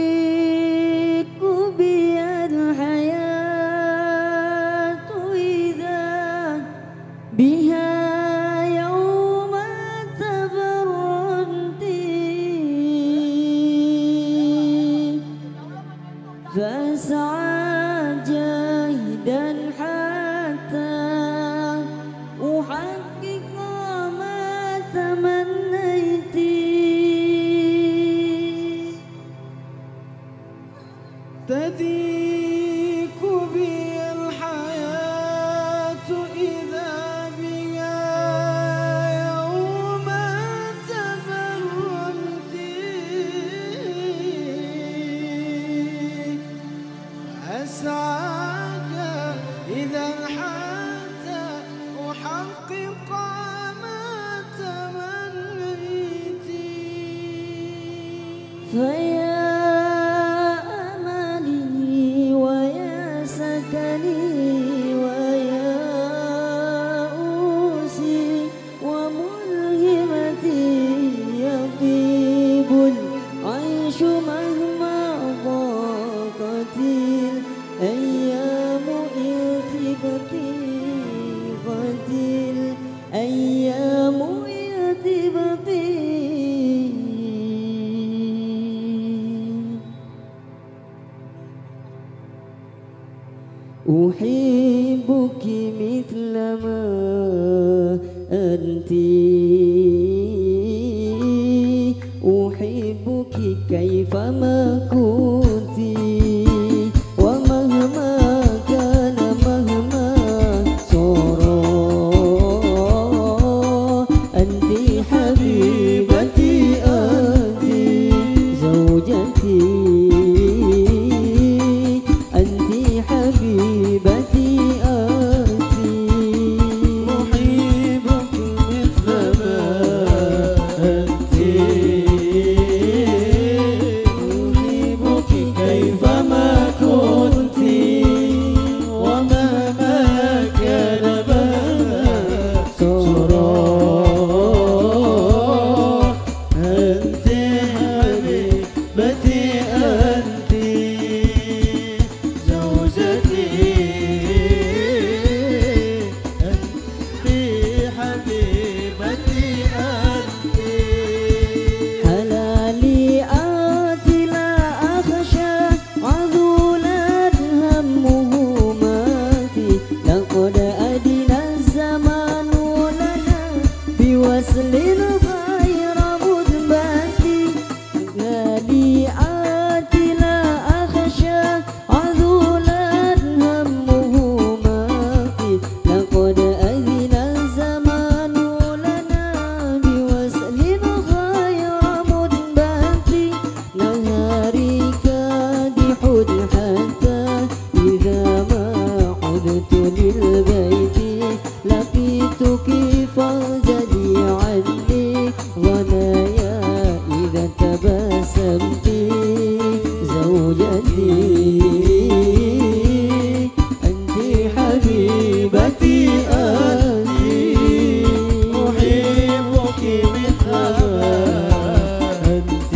تضيق بي الحياة إذا بها يوم تبرمت فاسعى جاهدا حتى أحقق ما تمنيت تضيق بي الحياة إذا بها يوم تبرمت أسعى إذا حتى أحقق ما تمنيت فيا أملي ويا سكني ويا أوسي وملهمتي يطيب العيش مهما ضاقت الأيام إذ تبقي الأيام إذ تبقي أحبك مثلما أنت أحبك كيفما كنت ومهما كان مهما صار أنت حبيبتي أنت زوجتي أنت حبيبتي أنت أحبك مثلما أنت أحبك كيفما كنت ومهما كان مهما صار أنت حبيبتي أنت زوجتي أنت حبيبتي أنت هلالي آتي لا أخشى عذولا همهماتي لقد أدن الزمان لنا بوصل غير مثبت هلالي آتي لا أخشى عذولا همهماتي لقد أذن الزمان لنا بوصل غير مثبت نهاري كادح حتى إذا ما عدت للبيت لقيتك فانزلي عني غنايا إذا تبسمت زوجتي أنت حبيبتي أنت أحبك مثلما أنت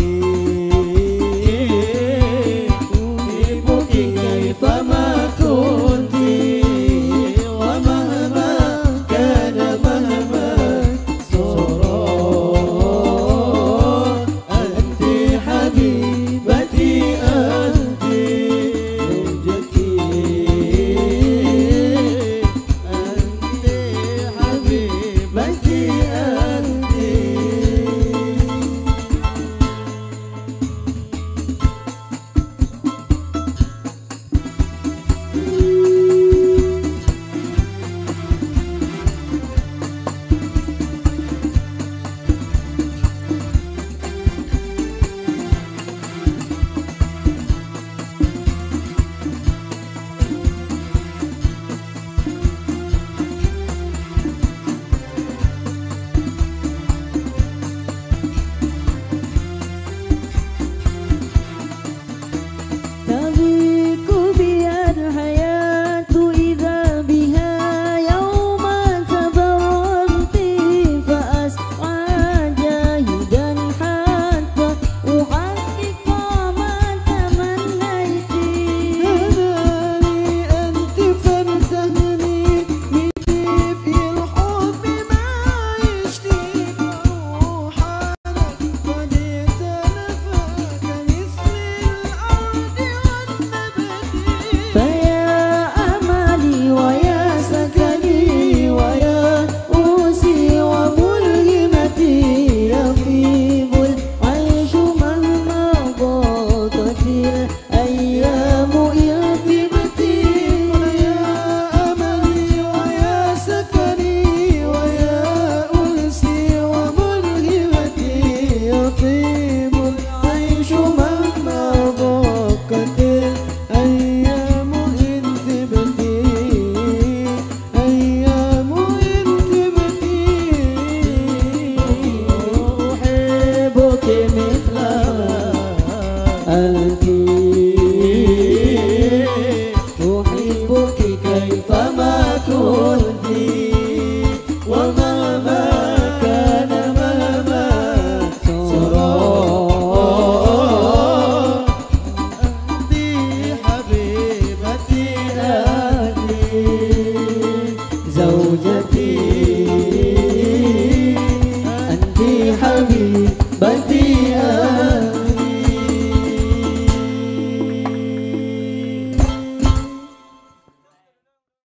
أحبك كيفما كنت ومهما كان مهما صار أنت حبيبتي أنت زوجتي أنت حبيبتي أنت بكى